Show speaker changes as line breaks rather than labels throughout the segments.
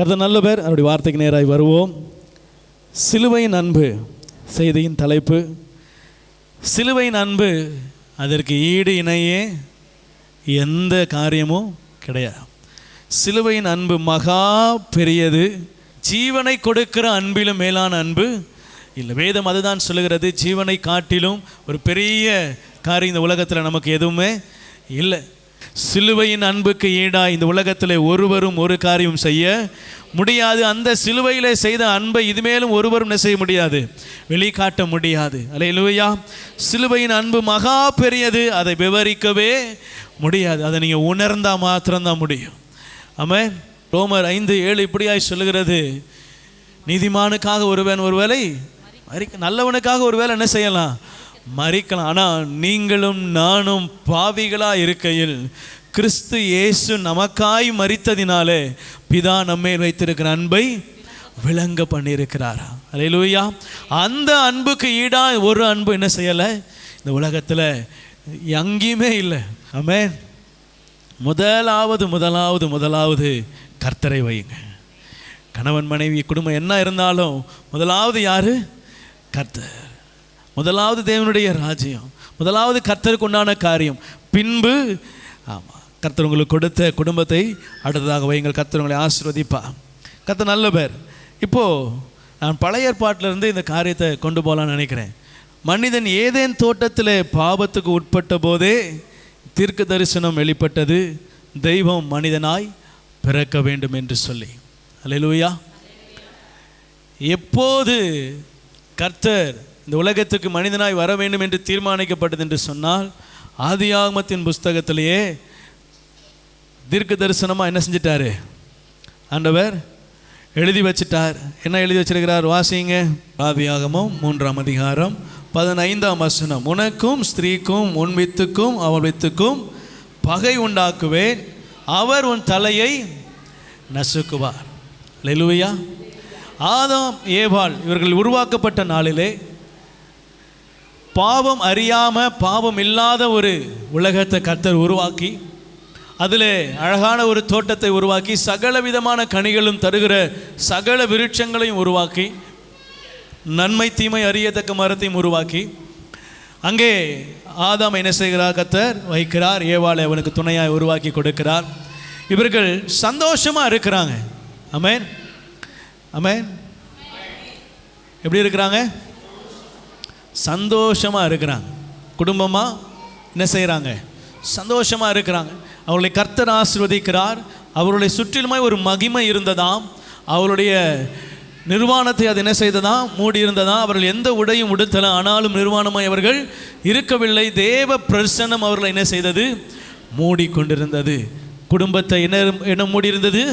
கர்த்தர் நல்லவர். அவருடைய வார்த்தைக்கு நேராய் வருவோம். சிலுவையின் அன்பு செய்தியின் தலைப்பு. சிலுவையின் அன்பு அதற்கு ஈடு இணையே எந்த காரியமும் கிடையாது. சிலுவையின் அன்பு மகா பெரியது. ஜீவனை கொடுக்கிற அன்பிலும் மேலான அன்பு இல்லை. வேதம் அதுதான் சொல்லுகிறது. ஜீவனை காட்டிலும் ஒரு பெரிய காரியம் இந்த உலகத்தில் நமக்கு எதுவுமே இல்லை. சிலுவையின் அன்புக்கு ஈடாக இந்த உலகத்தில் ஒருவரும் ஒரு காரியம் செய்ய முடியாது. அந்த சிலுவையில் செய்த அன்பை இதுமேலும் ஒருவரும் என்ன செய்ய முடியாது, வெளிக்காட்ட முடியாது. அல்லேலூயா. சிலுவையின் அன்பு மகா பெரியது. அதை விவரிக்கவே முடியாது. அதை நீங்கள் உணர்ந்தால் மாத்திரம்தான் முடியும். ஆமென். ரோமர் 5:7 இப்படியாய் சொல்லுகிறது, நீதிமானுக்காக ஒருவன் ஒரு வேளை நல்லவனுக்காக ஒரு வேளை என்ன செய்யலாம், மரிக்கலாம். ஆனால் நீங்களும் நானும் பாவிகளாக இருக்கையில் கிறிஸ்து இயேசு நமக்காய் மரித்ததினாலே பிதா நம்மேல் வைத்திருக்கிற அன்பை விளங்க பண்ணியிருக்கிறார். அல்லேலூயா. அந்த அன்புக்கு ஈடாக ஒரு அன்பு என்ன செய்யலை, இந்த உலகத்தில் எங்கேயுமே இல்லை. ஆமென். முதலாவது கர்த்தரை வையுங்க. கணவன் மனைவி குடும்பம் என்ன இருந்தாலும் முதலாவது யாரு, கர்த்தர். முதலாவது தேவனுடைய ராஜ்யம், முதலாவது கர்த்தருக்கு உண்டான காரியம். பின்பு ஆமாம், கர்த்தர் உங்களுக்கு கொடுத்த குடும்பத்தை அடுத்ததாக வையுங்கள். கர்த்தர் உங்களை ஆசீர்வதிப்பா. கர்த்தர் நல்ல பேர். இப்போது நான் பழைய ஏற்பாட்டிலிருந்து இந்த காரியத்தை கொண்டு போகலான்னு நினைக்கிறேன். மனிதன் ஏதேன் தோட்டத்தில் பாவத்துக்கு உட்பட்ட போதே தீர்க்க தரிசனம் வெளிப்பட்டது, தெய்வம் மனிதனாய் பிறக்க வேண்டும் என்று சொல்லி. அல்லேலூயா. எப்போது கர்த்தர் இந்த உலகத்துக்கு மனிதனாய் வர வேண்டும் என்று தீர்மானிக்கப்பட்டது என்று சொன்னால், ஆதியாகமத்தின் புஸ்தகத்திலேயே தீர்க்க தரிசனமாக என்ன செஞ்சிட்டாரு, ஆண்டவர் எழுதி வச்சிட்டார். என்ன எழுதி வச்சிருக்கிறார், வாசிங்க. ஆதியாகமம் 3ஆம் அதிகாரம் 15ஆம் வசனம். உனக்கும் ஸ்திரீக்கும் உன் வித்துக்கும் அவள் வித்துக்கும் பகை உண்டாக்குவேன், அவர் உன் தலையை நசுக்குவார். அல்லேலூயா. ஆதாம் ஏவாள் இவர்கள் உருவாக்கப்பட்ட நாளிலே பாவம் அறியாமல் பாவம் இல்லாத ஒரு உலகத்தை கர்த்தர் உருவாக்கி, அதில் அழகான ஒரு தோட்டத்தை உருவாக்கி, சகல விதமான கனிகளும் தருகிற சகல விருட்சங்களையும் உருவாக்கி, நன்மை தீமை அறியத்தக்க மரத்தையும் உருவாக்கி, அங்கே ஆதாம் என்ன செய்கிறார், கர்த்தர் வைக்கிறார். ஏவாளை அவனுக்கு துணையாக உருவாக்கி கொடுக்கிறார். இவர்கள் சந்தோஷமாக இருக்கிறாங்க. ஆமென், ஆமென். எப்படி இருக்கிறாங்க, சந்தோஷமாக இருக்கிறாங்க. குடும்பமாக என்ன செய்கிறாங்க, சந்தோஷமாக இருக்கிறாங்க. அவர்களை கர்த்தர் ஆசீர்வதிக்கிறார். அவருடைய சுற்றிலுமாய் ஒரு மகிமை இருந்ததாம். அவருடைய நிர்வாணத்தை அது என்ன செய்ததாம், மூடி இருந்ததாம். அவர்கள் எந்த உடையும் உடுத்தலாம், ஆனாலும் நிர்வாணமாய் அவர்கள் இருக்கவில்லை. தேவ பிரசன்னம் அவர்களை என்ன செய்தது, மூடி கொண்டிருந்தது. குடும்பத்தை என்ன மூடி இருந்தது,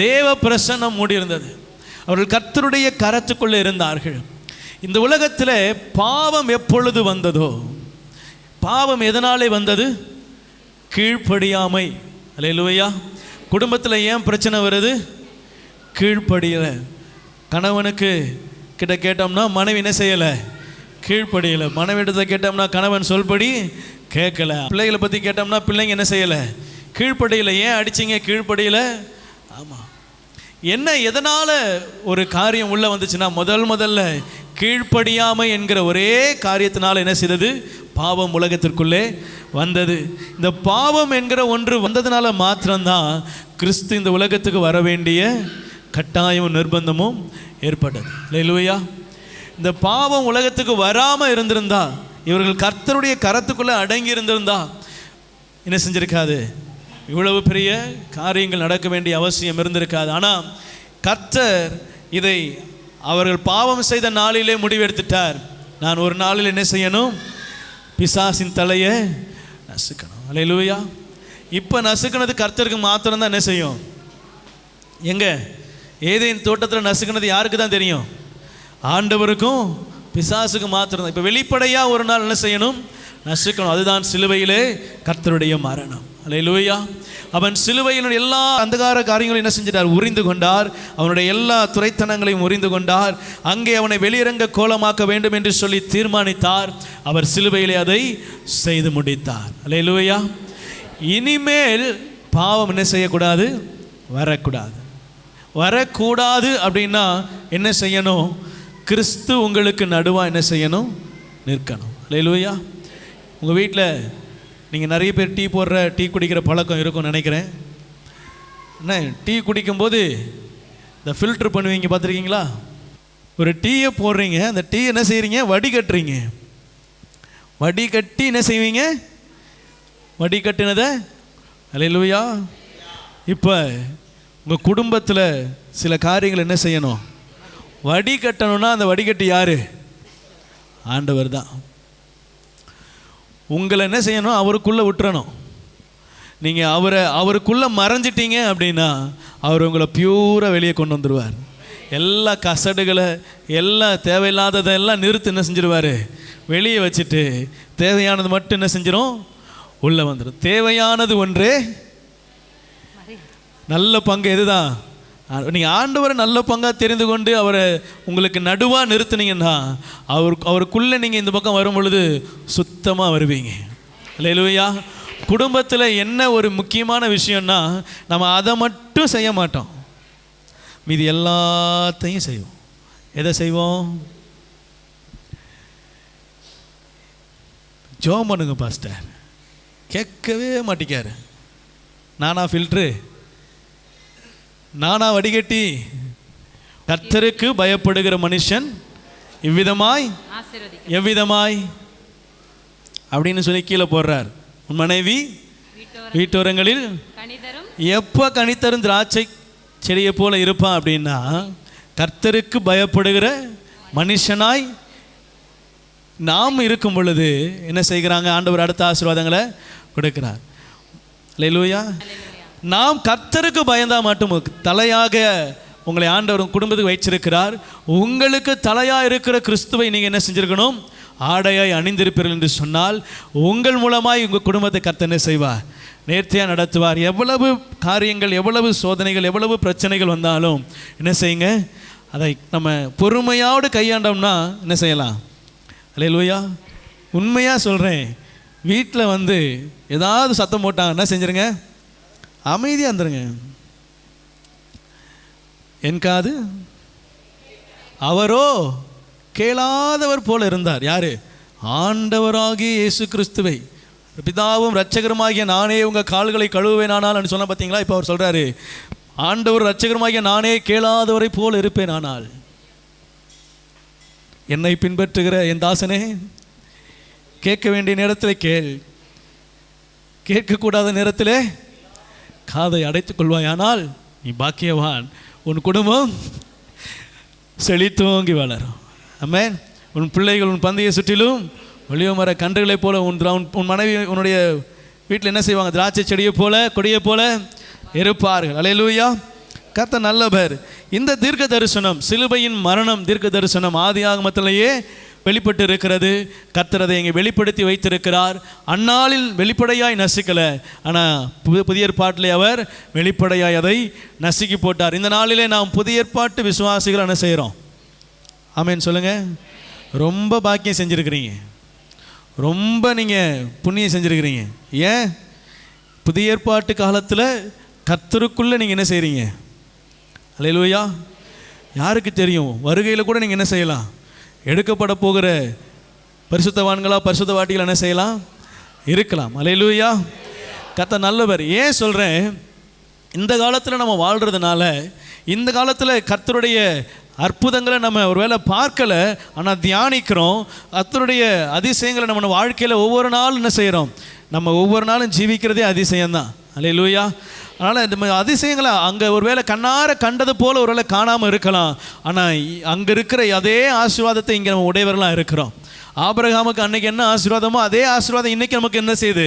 தேவ பிரசன்னம் மூடி இருந்தது. அவர்கள் கர்த்தருடைய கரத்துக்குள்ளே இருந்தார்கள். இந்த உலகத்தில் பாவம் எப்பொழுது வந்ததோ, பாவம் எதனாலே வந்தது, கீழ்ப்படியாமை. அல்லேலூயா. குடும்பத்தில் ஏன் பிரச்சனை வருது, கீழ்ப்படியலை. கணவனுக்கு கிட்ட கேட்டோம்னா மனைவி என்ன செய்யலை, கீழ்ப்படியலை. மனைவிடத்தை கேட்டோம்னா கணவன் சொல்படி கேட்கல. பிள்ளைகளை பற்றி கேட்டோம்னா பிள்ளைங்க என்ன செய்யலை, கீழ்ப்படியலை. ஏன் அடிச்சிங்க, கீழ்ப்படியலை. ஆமாம். என்ன எதனால் ஒரு காரியம் உள்ளே வந்துச்சுன்னா, முதல்ல கீழ்ப்படியாமை என்கிற ஒரே காரியத்தினால் என்ன செய்தது, பாவம் உலகத்திற்குள்ளே வந்தது. இந்த பாவம் என்கிற ஒன்று வந்ததுனால மாத்திரம்தான் கிறிஸ்து இந்த உலகத்துக்கு வர வேண்டிய கட்டாயமும் நிர்பந்தமும் ஏற்பட்டது. அல்லேலூயா. இந்த பாவம் உலகத்துக்கு வராமல் இருந்திருந்தா, இவர்கள் கர்த்தருடைய கரத்துக்குள்ளே அடங்கி இருந்திருந்தா என்ன செஞ்சிருக்காது, இவ்வளவு பெரிய காரியங்கள் நடக்க வேண்டிய அவசியம் இருந்திருக்காது. ஆனால் கர்த்தர் இதை அவர்கள் பாவம் செய்த நாளிலே முடிவெடுத்துட்டார். நான் ஒரு நாளில் என்ன செய்யணும், பிசாசின் தலையை நசுக்கணும். அல்லேலூயா. இப்போ நசுக்கினது கர்த்தருக்கு மாத்திரம்தான் என்ன செய்யும். எங்கே, ஏதேன் தோட்டத்தில் நசுக்கினது யாருக்கு தான் தெரியும், ஆண்டவருக்கும் பிசாசுக்கு மாத்திரம்தான். இப்போ வெளிப்படையாக ஒரு நாள் என்ன செய்யணும், நசுக்கணும். அதுதான் சிலுவையிலே கர்த்தருடைய மரணம். அல்லேலூயா. அவன் சிலுவையில் எல்லா அந்தகார காரியங்களையும் என்ன செஞ்சிட்டார், உரிந்து கொண்டார். அவனுடைய எல்லா துரைத்தனங்களையும் உரிந்து கொண்டார். அங்கே அவனை வெளியிறங்க கோலமாக்க வேண்டும் என்று சொல்லி தீர்மானித்தார். அவர் சிலுவையிலே அதை செய்து முடித்தார். அல்லேலூயா. இனிமேல் பாவம் என்ன செய்யக்கூடாது, வரக்கூடாது. வரக்கூடாது அப்படின்னா என்ன செய்யணும்? கிறிஸ்து உங்களுக்கு நடுவாக என்ன செய்யணும்? நிற்கணும். அல்லேலூயா. உங்கள் வீட்டில் நீங்கள் நிறைய பேர் டீ குடிக்கிற பழக்கம் இருக்கும்னு நினைக்கிறேன். என்ன, டீ குடிக்கும்போது இந்த ஃபில்ட்ரு பண்ணுவீங்க, பார்த்துருக்கீங்களா? ஒரு டீயை போடுறீங்க, அந்த டீ என்ன செய்கிறீங்க? வடிகட்டுறீங்க. வடிகட்டி என்ன செய்வீங்க? வடிகட்டினதை அல்லேலூயா. இப்போ உங்கள் குடும்பத்தில் சில காரியங்கள் என்ன செய்யணும்? வடிகட்டணும்னா அந்த வடிகட்டி யார்? ஆண்டவர் தான். உங்களை என்ன செய்யணும்? அவருக்குள்ளே விட்டுறணும். நீங்கள் அவருக்குள்ளே மறைஞ்சிட்டீங்க அப்படின்னா அவர் உங்களை பியூராக வெளியே கொண்டு வந்துடுவார். எல்லா கசடுகளை, எல்லா தேவையில்லாததெல்லாம் நிறுத்து என்ன செஞ்சிருவார்? வெளியே வச்சுட்டு தேவையானது மட்டும் என்ன செஞ்சிடும்? உள்ளே வந்துடும். தேவையானது ஒன்றே, நல்ல பங்கு எதுதான்? நீங்கள் ஆண்டவரை நல்ல பங்காக தெரிந்து கொண்டு அவரை உங்களுக்கு நடுவாக நிறுத்துனீங்கன்னா அவருக்குள்ளே நீங்கள் இந்த பக்கம் வரும் பொழுது சுத்தமாக வருவீங்க. அல்லேலூயா. குடும்பத்தில் என்ன ஒரு முக்கியமான விஷயம்னா, நம்ம அதை மட்டும் செய்ய மாட்டோம், மீதி எல்லாத்தையும் செய்வோம். எதை செய்வோம்? ஜெபம் பண்ணுங்க பாஸ்டர். கேட்கவே மாட்டிக்காரு. நானா ஃபில்ட்ரு, நானா வடிகட்டி? கர்த்தருக்கு பயப்படுகிற மனுஷன் இவ்விதமாய் எவ்விதமாய் அப்படின்னு சொல்லி கீழே போடுறார். உன் மனைவி வீட்டோரங்களில் எப்போ கனித்தரும் திராட்சை செடியை போல இருப்பான் அப்படின்னா, கர்த்தருக்கு பயப்படுகிற மனுஷனாய் நாம் இருக்கும் பொழுது என்ன செய்கிறாங்க? ஆண்டவர் அடுத்த ஆசீர்வாதங்களை கொடுக்கிறார். அல்லேலூயா. நாம் கர்த்தருக்கு பயந்தால் மட்டும் தலையாக உங்களை ஆண்டவர் குடும்பத்துக்கு வைச்சிருக்கிறார். உங்களுக்கு தலையாக இருக்கிற கிறிஸ்துவை நீங்கள் என்ன செஞ்சிருக்கணும்? ஆடையாய் அணிந்திருப்பீர்கள் என்று சொன்னால் உங்கள் மூலமாய் உங்கள் குடும்பத்தை கர்த்தர் என்ன செய்வார்? நேர்த்தியாக நடத்துவார். எவ்வளவு காரியங்கள், எவ்வளவு சோதனைகள், எவ்வளவு பிரச்சனைகள் வந்தாலும் என்ன செய்யுங்க? அதை நம்ம பொறுமையோடு கையாண்டோம்னா என்ன செய்யலாம்? அல்லேலூயா. உண்மையாக சொல்கிறேன், வீட்டில் ஏதாவது சத்தம் போட்டாங்க என்ன செஞ்சுருங்க? அமைதியாக இருந்துருங்க. என் காது அவரோ கேளாதவர் போல இருந்தார். யாரு? ஆண்டவராகிய இயேசு கிறிஸ்துவை. பிதாவும் இரட்சகருமாகிய நானே உங்கள் கால்களை கழுவுவேன் ஆனால் சொன்ன பார்த்தீங்களா? இப்போ அவர் சொல்கிறாரு, ஆண்டவர் இரட்சகருமாகிய நானே கேளாதவரை போல் இருப்பேன். ஆனால் என்னை பின்பற்றுகிற என் தாசனே, கேட்க வேண்டிய நேரத்தில் கேள், கேட்கக்கூடாத நேரத்தில் காதை அடைத்துக் கொள்வாயானால் நீ பாக்கியவான். உன் குடும்பம் செழித்தோங்கி வளரும். ஆமென். உன் பிள்ளைகள் உன் பந்தய சுற்றிலும் ஒளிவ மர கன்றுகளைப் போல, உன் மனைவி உன்னுடைய வீட்டில் என்ன செய்வாங்க? திராட்சை செடியை போல, கொடியை போல இருப்பார்கள். அல்லேலூயா. கர்த்தர் நல்லவர். இந்த தீர்க்க தரிசனம், சிலுவையின் மரணம் தீர்க்க தரிசனம் ஆதியாகமத்திலேயே வெளிப்பட்டு இருக்கிறது. கர்த்தர் அதை இங்கே வெளிப்படுத்தி வைத்திருக்கிறார். அந்நாளில் வெளிப்படையாய் நசுக்கலை, ஆனால் புதிய ஏற்பாட்டிலே அவர் வெளிப்படையாய் அதை நசுக்கி போட்டார். இந்த நாளிலே நாம் புதிய ஏற்பாட்டு விசுவாசிகள் என்ன செய்கிறோம்? ஆமென் சொல்லுங்கள். ரொம்ப பாக்கியம் செஞ்சுருக்கிறீங்க, ரொம்ப நீங்கள் புண்ணியம் செஞ்சுருக்கிறீங்க. ஏன்? புதிய ஏற்பாட்டு காலத்தில் கர்த்தருக்குள்ளே நீங்கள் என்ன செய்கிறீங்க? அல்லேலூயா. யாருக்கு தெரியும், வருகையில் கூட நீங்கள் என்ன செய்யலாம்? எடுக்கப்பட போகிற பரிசுத்தவான்களா பரிசுத்தவாட்டிகள் என்ன செய்யலாம்? இருக்கலாம். அல்லேலூயா. கர்த்தர் நல்லவர். ஏன் சொல்கிறேன்? இந்த காலத்தில் நம்ம வாழ்கிறதுனால, இந்த காலத்தில் கர்த்தருடைய அற்புதங்களை நம்ம ஒருவேளை பார்க்கலை, ஆனால் தியானிக்கிறோம். கர்த்தருடைய அதிசயங்களை நம்ம வாழ்க்கையில் ஒவ்வொரு நாளும் என்ன செய்கிறோம்? நம்ம ஒவ்வொரு நாளும் ஜீவிக்கிறதே அதிசயம்தான். அல்லேலூயா. அதனால் இந்த அதிசயங்களை அங்கே ஒருவேளை கண்ணார கண்டது போல் ஒருவேளை காணாமல் இருக்கலாம், ஆனால் அங்கே இருக்கிற அதே ஆசீர்வாதத்தை இங்கே நம்ம உடையவர்களாக இருக்கிறோம். ஆபிரகாமுக்கு அன்னைக்கு என்ன ஆசீர்வாதமோ அதே ஆசீர்வாதம் இன்றைக்கி நமக்கு என்ன செய்யுது?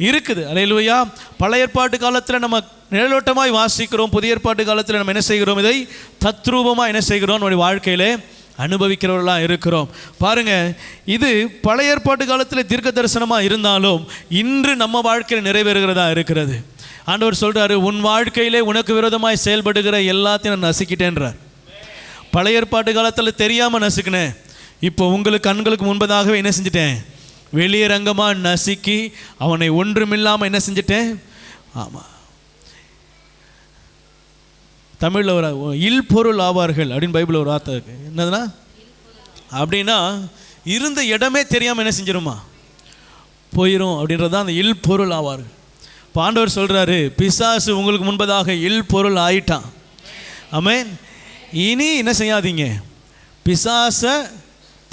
இருக்குது. அல்லேலூயா. பழைய ஏற்பாட்டு காலத்தில் நம்ம நிழலோட்டமாய் வாசிக்கிறோம், புதிய ஏற்பாட்டு காலத்தில் நம்ம என்ன செய்கிறோம்? இதை தத்ரூபமாக என்ன செய்கிறோம்? நம்முடைய வாழ்க்கையிலே அனுபவிக்கிறவர்களாக இருக்கிறோம். பாருங்கள், இது பழைய ஏற்பாட்டு காலத்தில் தீர்க்க தரிசனமாக இருந்தாலும் இன்று நம்ம வாழ்க்கையில் நிறைவேறுகிறதா இருக்கிறது. ஆண்டவர் சொல்கிறாரு, உன் வாழ்க்கையிலே உனக்கு விரோதமாய் செயல்படுகிற எல்லாத்தையும் நான் நசுக்கிட்டேன்றார். பழைய ஏற்பாட்டு காலத்தில் தெரியாமல் நசுக்கினேன், இப்போ உங்களுக்கு கண்களுக்கு முன்பதாகவே என்ன செஞ்சிட்டேன்? வெளியரங்கமாக நசுக்கி அவனை ஒன்றுமில்லாமல் என்ன செஞ்சிட்டேன்? ஆமாம். தமிழில் ஒரு இல்பொருள் ஆவார்கள் அப்படின்னு பைபிளில் ஒரு வார்த்தை இருக்குது. என்னதுன்னா அப்படின்னா இருந்த இடமே தெரியாமல் என்ன செஞ்சிருமா போயிடும் அப்படின்றது தான் அந்த இல்பொருள் ஆவார்கள். இப்போ ஆண்டவர் சொல்கிறாரு, பிசாசு உங்களுக்கு முன்பதாக இல்பொருள் ஆயிட்டான். ஆமென். இனி என்ன செய்யாதீங்க, பிசாசை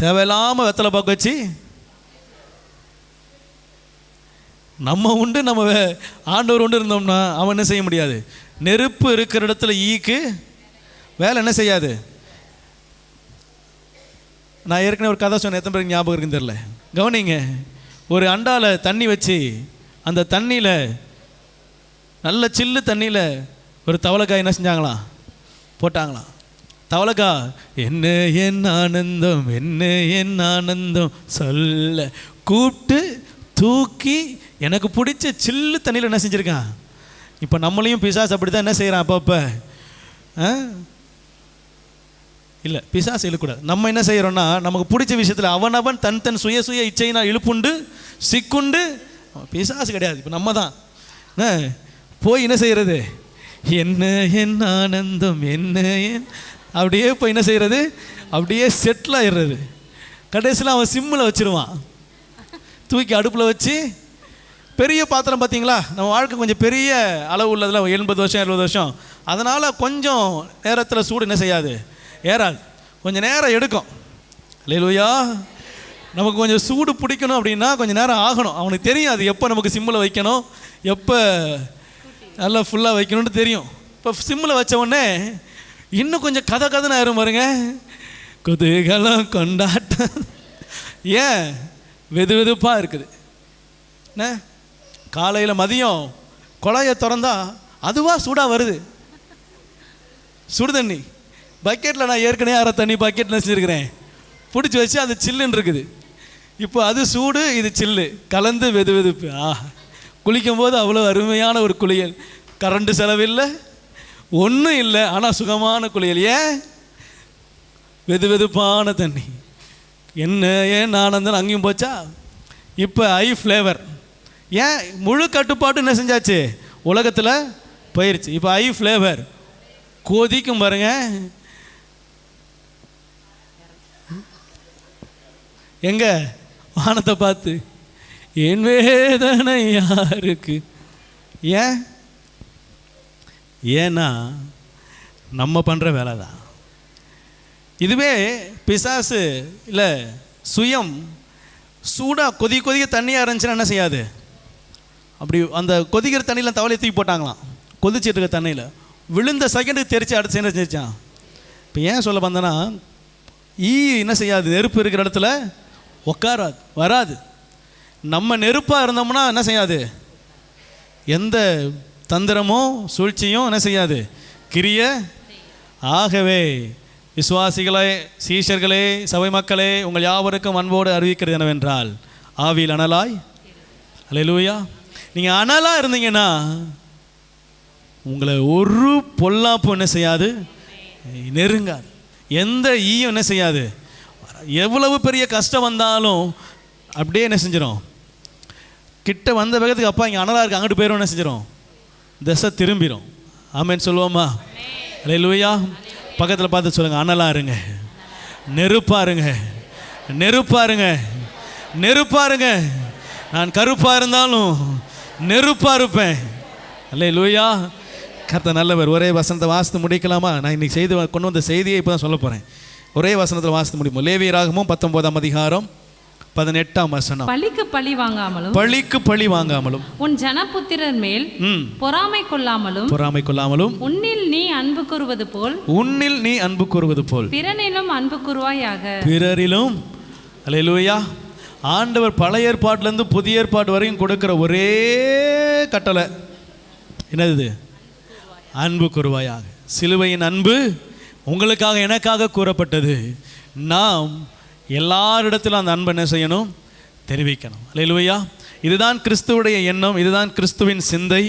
தேவையில்லாமல் வெத்தலை பார்க்க வச்சு நம்ம உண்டு நம்ம ஆண்டவர் உண்டு இருந்தோம்னா அவன் என்ன செய்ய முடியாது. நெருப்பு இருக்கிற இடத்துல ஈக்கு வேலை என்ன செய்யாது. நான் ஏற்கனவே ஒரு கதை சொன்னேன், எத்தனை பேருக்கு ஞாபகம் இருக்குன்னு தெரியல, கவனிங்க. ஒரு அண்டால தண்ணி வச்சு அந்த தண்ணியில் நல்ல சில்லு தண்ணியில் ஒரு தவளைக்காய் என்ன செஞ்சாங்களாம், போட்டாங்களாம். தவளைக்கா என்ன என் ஆனந்தம், என்ன என் ஆனந்தம் சொல்ல கூப்பிட்டு தூக்கி எனக்கு பிடிச்ச சில்லு தண்ணியில் என்ன செஞ்சுருக்கான். இப்போ நம்மளையும் பிசாசு அப்படி தான் என்ன செய்கிறான் அப்பப்போ. இல்லை, பிசாசு இழுக்கூடாது. நம்ம என்ன செய்கிறோன்னா நமக்கு பிடிச்ச விஷயத்தில் அவனவன் தன் தன் சுய சுய இச்சைனா இழுப்புண்டு சிக்குண்டு. பிசாசு கிடையாது, இப்போ நம்ம தான் போய் என்ன செய்கிறது, என்ன என் ஆனந்தம் என்ன என் அப்படியே போய் என்ன செய்கிறது, அப்படியே செட்டில் ஆயிடுறது. கடைசியில் அவன் சிம்மில் வச்சுருவான், தூக்கி அடுப்பில் வச்சு. பெரிய பாத்திரம் பார்த்தீங்களா, நம்ம வாழ்க்கை கொஞ்சம் பெரிய அளவு உள்ளதில் 80 வருஷம் 70 வருஷம், அதனால் கொஞ்சம் நேரத்தில் சூடு என்ன செய்யாது, ஏறாது, கொஞ்சம் நேரம் எடுக்கும். அல்லேலூயா. நமக்கு கொஞ்சம் சூடு பிடிக்கணும் அப்படின்னா கொஞ்சம் நேரம் ஆகணும். அவனுக்கு தெரியும் அது எப்போ நமக்கு சிம்மில் வைக்கணும், எப்போ நல்லா ஃபுல்லாக வைக்கணும்னு தெரியும். இப்போ சிம்மில் வச்ச உடனே இன்னும் கொஞ்சம் கதைன்னு ஆயிரும் பாருங்க, குதூகலம் கொண்டாட்டம். ஏன் வெது வெதுப்பாக இருக்குது. என்ன காலையில் மதியம் குழாயை திறந்தா அதுவாக சூடாக வருது. சுடு தண்ணி பக்கெட்டில் நான் ஏற்கனவே அரை தண்ணி பக்கெட்டில் வச்சுருக்கிறேன், பிடிச்சி வச்சு அது சில்லுன்னு இருக்குது. இப்போ அது சூடு இது சில்லு கலந்து வெது வெதுப்பு. குளிக்கும் போது அவ்வளோ அருமையான ஒரு குளியல், கரண்ட் செலவில்லை ஒன்றும் இல்லை, ஆனால் சுகமான குளியல். ஏன் வெது வெதுப்பான தண்ணி. என்ன ஏன் ஆனந்தம் அங்கேயும் போச்சா. இப்போ ஐ ஃப்ளேவர். ஏன் முழு கட்டுப்பாடு என்ன செஞ்சாச்சு உலகத்தில் போயிடுச்சு. இப்போ ஐ ஃப்ளேவர் கொதிக்கும் பாருங்க. எங்க வானத்தை பார்த்து என் வேதனை யாருக்கு. ஏன் ஏன்னா நம்ம பண்ணுற வேலை தான். இதுவே பிசாசு இல்லை சுயம் சூடாக கொதிக்க தண்ணியாக இருந்துச்சுன்னா என்ன செய்யாது, அப்படி அந்த கொதிக்கிற தண்ணியில் தவளையை தூக்கி போட்டாங்களாம். கொதிச்சிட்டு இருக்க தண்ணியில் விழுந்த செகண்டுக்கு தெரிச்சு அடுத்து என்ன செஞ்சான். இப்போ ஏன் சொல்ல வந்தேன்னா, ஈ என்ன செய்யாது, நெருப்பு இருக்கிற இடத்துல உட்காராது வராது. நம்ம நெருப்பாக இருந்தோம்னா என்ன செய்யாது, எந்த தந்திரமோ சூழ்ச்சியும் என்ன செய்யாது கிரிய. ஆகவே விசுவாசிகளே, சீஷர்களே, சபை மக்களே, உங்கள் யாவருக்கும் அன்போடு அறிவிக்கிறது என்னவென்றால், ஆவியில் அனலாய். அல்லேலூயா. நீங்கள் அனலாக இருந்தீங்கன்னா உங்களை ஒரு பொல்லாப்பு என்ன செய்யாது, நெருங்காது. எந்த ஈயும் என்ன செய்யாது. எவ்வளவு பெரிய கஷ்டம் வந்தாலும் அப்படியே என்ன செஞ்சிடும், கிட்ட வந்த வேகத்துக்கு அப்பா இங்கே அனலாக இருக்கு அங்கிட்டு போயிடும் என்ன செஞ்சிடும், திசை திரும்பிடும். ஆமென் சொல்லுவோமா. அல்லேலூயா. பக்கத்தில் பார்த்து சொல்லுங்கள், அனலாக இருங்க, நெருப்பாருங்க, நெருப்பாருங்க, நெருப்பாருங்க. நான் கருப்பாக இருந்தாலும் நெருப்பாக இருப்பேன். அல்லேலூயா. கர்த்தர் நல்லவர். ஒரே வசனத்தை வாசித்து முடிக்கலாமா? நான் இன்னைக்கு செய்து கொண்டு வந்த செய்தியை இப்போ தான் சொல்ல போகிறேன். ஒரே வசனத்தில் வாசித்து முடிப்போம். லேவியராகமம் 19ஆம் அதிகாரம் 18ஆம் வசனம்.
பழிக்கு பழி வாங்காமலும்,
பழிக்கு பழி வாங்காமலும்,
உன் ஜனபுத்திரர் மேல் பொறாமை கொள்ளாமலும்,
பொறாமை கொள்ளாமலும்,
உன்னில் நீ அன்பு கூறுவது போல்,
உன்னில் நீ அன்பு கூறுவது போல்
பிறனிலும் அன்பு கூறுவாயாக.
பிறரிலும். அல்லேலூயா. ஆண்டவர் பழைய ஏற்பாட்டிலேருந்து புதிய ஏற்பாடு வரையும் கொடுக்கிற ஒரே கட்டளை என்னது, அன்பு கூறுவாயாக. சிலுவையின் அன்பு உங்களுக்காக எனக்காக கூறப்பட்டது. நாம் எல்லாரிடத்திலும் அந்த அன்பை என்ன செய்யணும், தெரிவிக்கணும். அல்லேலூயா. இதுதான் கிறிஸ்துவுடைய எண்ணம், இதுதான் கிறிஸ்துவின் சிந்தை.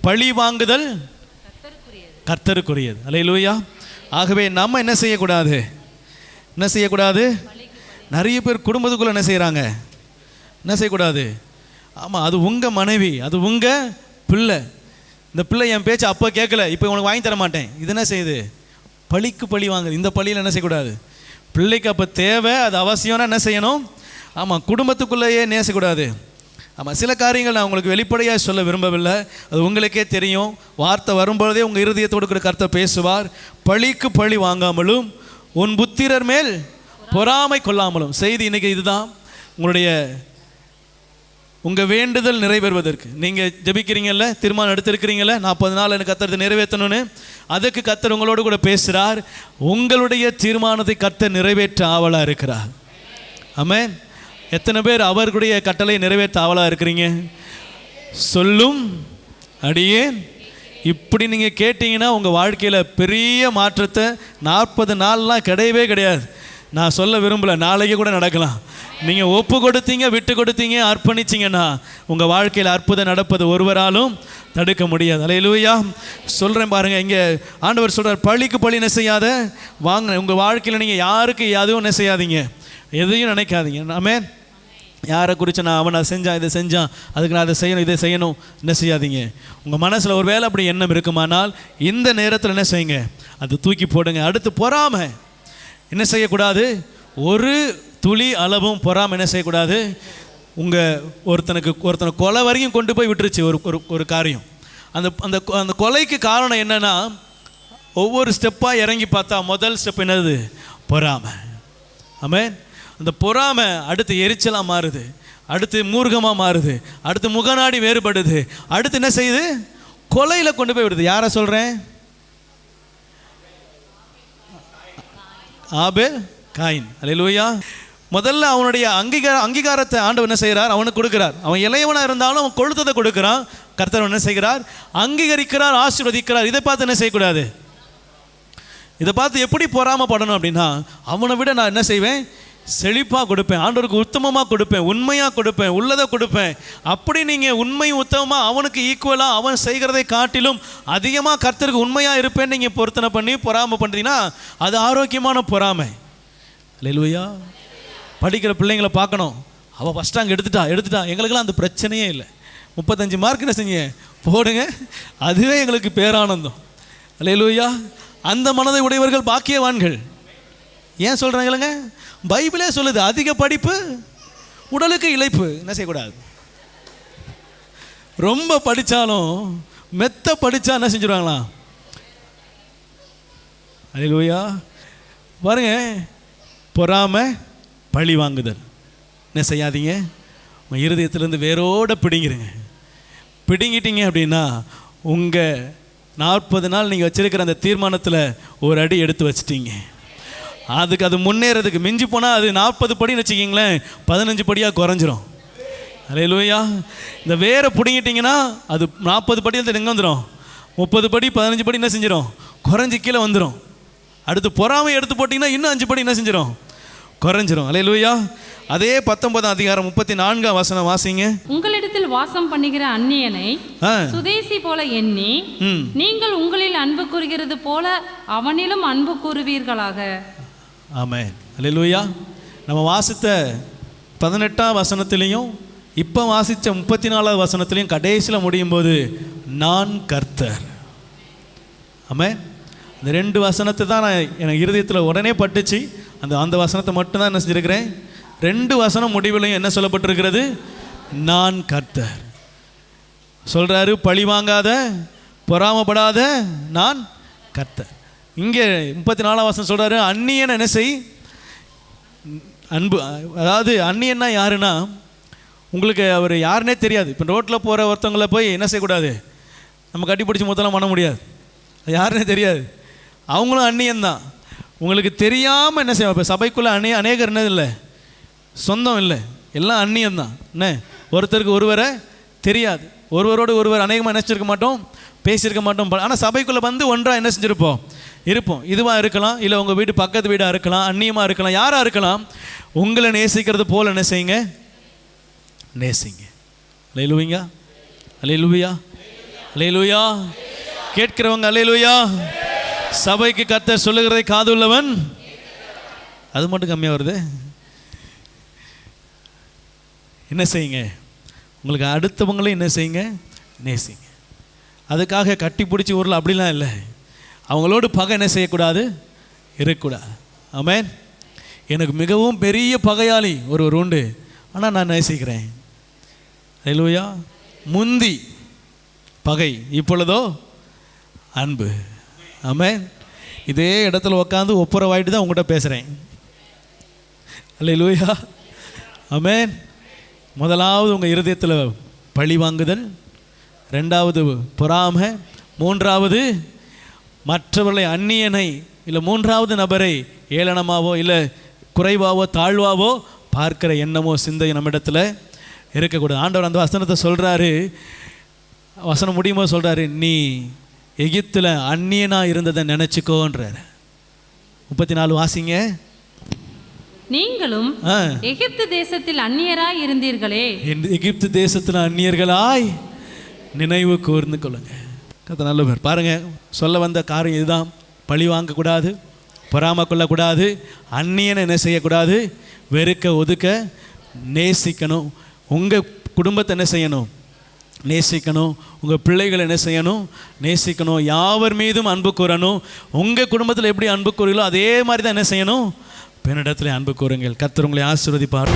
பழி வாங்குதல் கர்த்தருக்குரியது. அல்லேலூயா. ஆகவே நம்ம என்ன செய்யக்கூடாது, என்ன செய்யக்கூடாது. நிறைய பேர் குடும்பத்துக்குள்ளே என்ன செய்கிறாங்க, என்ன செய்யக்கூடாது. ஆமாம், அது உங்கள் மனைவி, அது உங்கள் பிள்ளை. இந்த பிள்ளை என் பேச்சு அப்போ கேட்கல, இப்போ உனக்கு வாங்கி தர மாட்டேன். இது என்ன செய்யுது? பழிக்கு பழி வாங்குது. இந்த பழியில் என்ன செய்யக்கூடாது? பிள்ளைக்கு அப்போ தேவை, அது அவசியம்னா என்ன செய்யணும்? ஆமாம், குடும்பத்துக்குள்ளேயே நேசக்கூடாது. ஆமாம், சில காரியங்கள் நான் உங்களுக்கு வெளிப்படையாக சொல்ல விரும்பவில்லை, அது உங்களுக்கே தெரியும். வார்த்தை வரும்பொழுதே உங்கள் இருதயத்தோடு கூட கர்த்தர் பேசுவார். பழிக்கு பழி வாங்காமலும் உன் புத்திரர் மேல் பொறாமை கொள்ளாமலும். செய்தி இன்னைக்கு இதுதான். உங்கள் வேண்டுதல் நிறைவேறுவதற்கு நீங்கள் ஜெபிக்கிறீங்கல்ல, தீர்மானம் எடுத்திருக்கிறீங்கல்ல, 40 நாள் எனக்கு கர்த்தர் நிறைவேற்றணும்னு, அதுக்கு கர்த்தர் உங்களோடு கூட பேசுகிறார். உங்களுடைய தீர்மானத்தை கர்த்தர் நிறைவேற்ற ஆவலாக இருக்கிறார். ஆமென். எத்தனை பேர் அவர்களுடைய கட்டளை நிறைவேற்ற ஆவலாக இருக்கிறீங்க? சொல்லும் அடியேன். இப்படி நீங்கள் கேட்டிங்கன்னா உங்கள் வாழ்க்கையில் பெரிய மாற்றத்தை 40 நாள்லாம் கிடையவே கிடையாது. நான் சொல்ல விரும்பலை, நாளைக்கு கூட நடக்கலாம். நீங்கள் ஒப்பு கொடுத்தீங்க, விட்டு கொடுத்தீங்க, அர்ப்பணிச்சிங்கன்னா உங்கள் வாழ்க்கையில் அற்புதம் நடப்பது ஒருவராலும் தடுக்க முடியாது. அல்லேலூயா. சொல்கிறேன் பாருங்கள், இங்கே ஆண்டவர் சொல்கிறார், பழிக்கு பழி என்ன செய்யாத வாங்க. உங்கள் வாழ்க்கையில் நீங்கள் யாருக்கு எதுவும் என்ன செய்யாதீங்க, எதையும் நினைக்காதீங்க. ஆமென். யாரை குறித்து நான் அவன் அதை செஞ்சான், இதை செஞ்சான், அதுக்கு நான் அதை செய்யணும், இதை செய்யணும், என்ன செய்யாதீங்க. உங்கள் மனசில் ஒரு வேளை அப்படி எண்ணம் இருக்குமானால் இந்த நேரத்தில் என்ன செய்யுங்க, அது தூக்கி போடுங்க. அடுத்து பொறாமை என்ன செய்யக்கூடாது? ஒரு துளி அளவும் பொறாமை என்ன செய்யக்கூடாது? ஒருத்தனை கொலை வரைக்கும் கொண்டு போய் விட்டுருச்சு ஒரு காரியம். அந்த கொலைக்கு காரணம் என்னன்னா, ஒவ்வொரு ஸ்டெப்பாக இறங்கி பார்த்தா முதல் ஸ்டெப் என்னது? பொறாமை. ஆமென். அந்த பொறாமை அடுத்து எரிச்சலாக மாறுது, அடுத்து மூர்க்கமாக மாறுது, அடுத்து முகநாடி வேறுபடுது, அடுத்து என்ன செய்யுது? கொலையில் கொண்டு போய் விடுது. யாரை சொல்கிறேன்? ஆபேல், காயின். அல்லேலூயா. முதல்ல அவனுடைய அங்கீகாரத்தை ஆண்டவர் என்ன செய்கிறார்? அவனுக்கு கொடுக்கிறார். அவன் இளையவனாக இருந்தாலும் அவன் கொழுத்ததை கொடுக்குறான். கர்த்தர் என்ன செய்கிறார்? அங்கீகரிக்கிறார், ஆசீர்வதிக்கிறார். இதை பார்த்து என்ன செய்யக்கூடாது? இதை பார்த்து எப்படி பொறாமப்படணும் அப்படின்னா, அவனை விட நான் என்ன செய்வேன்? செழிப்பாக கொடுப்பேன், ஆண்டவருக்கு உத்தமமாக கொடுப்பேன், உண்மையாக கொடுப்பேன், உள்ளதை கொடுப்பேன். அப்படி நீங்கள் உண்மை உத்தமமாக அவனுக்கு ஈக்குவலாக அவன் செய்கிறதை காட்டிலும் அதிகமாக கர்த்தருக்கு உண்மையாக இருப்பேன்னு நீங்கள் பொருத்தனை பண்ணி பொறாமை பண்ணுறீங்கன்னா அது ஆரோக்கியமான பொறாமை. அல்லேலூயா. படிக்கிற பிள்ளைங்களை பார்க்கணும், அவள் ஃபஸ்ட் ரேங்க் எடுத்துட்டா, எங்களுக்கெல்லாம் அந்த பிரச்சனையே இல்லை. 35 மார்க் என்ன செஞ்சீங்க போடுங்க, அதுவே எங்களுக்கு பேரானந்தம். அல்லேலூயா. அந்த மனதை உடையவர்கள் பாக்கியவான்கள். ஏன் சொல்கிறாங்களேங்க? பைபிளே சொல்லுது, அதிக படிப்பு உடலுக்கு இளைப்பு. என்ன செய்யக்கூடாது? ரொம்ப படித்தாலும் மெத்த படித்தா என்ன செஞ்சுருவாங்களா? அல்லேலூயா. பாருங்க, பொறாமை, பழி வாங்குதல் என்ன செய்யாதீங்க. உங்கள் இருதயத்திலேருந்து வேரோட பிடிங்கிருங்க. பிடுங்கிட்டீங்க அப்படின்னா உங்கள் 40 நாள் நீங்கள் வச்சிருக்கிற அந்த தீர்மானத்தில் ஒரு அடி எடுத்து வச்சிட்டீங்க. அது முன்னேறதுக்கு மிஞ்சி போனால் அது 40 படின்னு வச்சுக்கிங்களேன், 15 படியாக குறைஞ்சிரும். அல்லேலூயா. இந்த வேரை பிடுங்கிட்டிங்கன்னா அது 40 படியில் எங்கே வந்துடும்? 30 படி 15 படி என்ன செஞ்சிடும்? குறைஞ்சி கீழே வந்துடும். அடுத்து பொறாமை எடுத்து போட்டிங்கன்னா இன்னும் 5 படி என்ன செஞ்சிடும்? குறைஞ்சிரும். அல்லேலூயா. அதே 19ஆம் அதிகாரம் 34ஆம் வசனம் வாசிங்க.
உங்களிடத்தில் வாசம் பண்ணுகிற அந்நியனை சுதேசி போல எண்ணி நீங்கள் உங்களில் அன்பு கூறுகிறது போல அவனிலும் அன்பு கூறுவீர்களாக.
ஆமென். அல்லேலூயா. நம்ம வாசித்த 18ஆம் வசனத்திலையும் இப்போ வாசித்த 34ஆவது வசனத்திலையும் கடைசியில் முடியும் போது நான் கர்த்தர். ஆமென். இந்த 2 வசனத்தை தான் நான் எனக்கு இருதயத்தில் உடனே பட்டுச்சு. அந்த வசனத்தை மட்டும்தான் என்ன செஞ்சுருக்கிறேன். 2 வசனம் முடிவிலையும் என்ன சொல்லப்பட்டிருக்கிறது? நான் கர்த்தர் சொல்கிறாரு. பழி வாங்காத, பொறாமப்படாத, நான் கர்த்தர். இங்கே 34ஆம் வசனம் சொல்கிறாரு, அந்நியன் என்ன செய்? அன்பு. அதாவது அந்நியன்னா யாருன்னா, உங்களுக்கு அவர் யாருன்னே தெரியாது. இப்போ ரோட்டில் போகிற ஒருத்தவங்களை போய் என்ன செய்யக்கூடாது? நம்ம கட்டி பிடிச்சி மொத்தம்லாம் பண்ண முடியாது. அது யாருன்னே தெரியாது, அவங்களும் அந்நியன்தான். உங்களுக்கு தெரியாமல் என்ன செய்வோம்? இப்போ சபைக்குள்ளே அநேகர் என்ன இல்லை, சொந்தம் இல்லை, எல்லாம் அந்நியன்தான். என்ன, ஒருத்தருக்கு ஒருவரை தெரியாது, ஒருவரோடு ஒருவர் அநேகமாக நினச்சிருக்க மாட்டோம், பேசியிருக்க மாட்டோம். ஆனால் சபைக்குள்ளே வந்து ஒன்றாக என்ன செஞ்சுருப்போம்? இருப்போம். இதுவாக இருக்கலாம், இல்லை உங்கள் வீடு பக்கத்து வீடாக இருக்கலாம், அந்நியமாக இருக்கலாம், யாராக இருக்கலாம். உங்களை நேசிக்கிறது போல் என்ன செய்யுங்க? நேசிங்க. அல்லேலூயா. அல்லேலூயா. அல்லேலூயா. கேட்கிறவங்க அல்லேலூயா. சபைக்கு கர்த்தர் சொல்லுகிறதை காது உள்ளவன். அது மட்டும் கம்மியாக வருது. என்ன செய்யுங்க? உங்களுக்கு அடுத்தவங்களையும் என்ன செய்யுங்க? நேசிங்க. அதுக்காக கட்டி பிடிச்சி ஊரில் அப்படிலாம் இல்லை. அவங்களோடு பகை என்ன செய்யக்கூடாது, இருக்கக்கூடாது. ஆமென். எனக்கு மிகவும் பெரிய பகையாளி ஒருவர் உண்டு, ஆனால் நான் நேசிக்கிறேன். அல்லேலூயா. முந்தி பகை, இப்பொழுதோ அன்பு. ஆமென். இதே இடத்துல உட்காந்து ஒப்புரவாயிட்டு தான் உங்கள்கிட்ட பேசுகிறேன். அல்லேலூயா. ஆமென். முதலாவது உங்கள் இருதயத்தில் பழி வாங்குதல், ரெண்டாவது பொறாமை, மூன்றாவது மற்றவர்களை அந்நியனை இல்லை மூன்றாவது நபரை ஏளனமாவோ இல்லை குறைவாவோ தாழ்வாவோ பார்க்கிற எண்ணமோ சிந்தை நம்மிடத்தில் இருக்கக்கூடாது. ஆண்டவர் அந்த வசனத்தை சொல்கிறாரு, வசனம் முடியுமோ சொல்கிறாரு, நீ எகிப்தில் அந்நியனாக இருந்ததை நினச்சிக்கோன்றார். 34 வாசிங்க.
நீங்களும் எகிப்து தேசத்தில் அந்நியராய் இருந்தீர்களே,
எகிப்து தேசத்தில் அந்நியர்களாய் நினைவு கூர்ந்து கொள்ளுங்க. கர்த்தர் நல்லவர். பாருங்க, சொல்ல வந்த காரியம் இதுதான். பழி வாங்கக்கூடாது, பொறாமை கொள்ளக்கூடாது, அந்நியனை என்ன செய்யக்கூடாது, வெறுக்க ஒதுக்க நேசிக்கணும். உங்கள் குடும்பத்தை என்ன செய்யணும், நேசிக்கணும். உங்கள் பிள்ளைகளை என்ன செய்யணும், நேசிக்கணும். யாவர் மீதும் அன்பு கூறணும். உங்கள் குடும்பத்தில் எப்படி அன்பு கூறுங்களோ அதே மாதிரி தான் என்ன செய்யணும், பெண்ணிடத்தில் அன்பு கூறுங்கள். கர்த்தர் உங்களை ஆசீர்வதிப்பார்.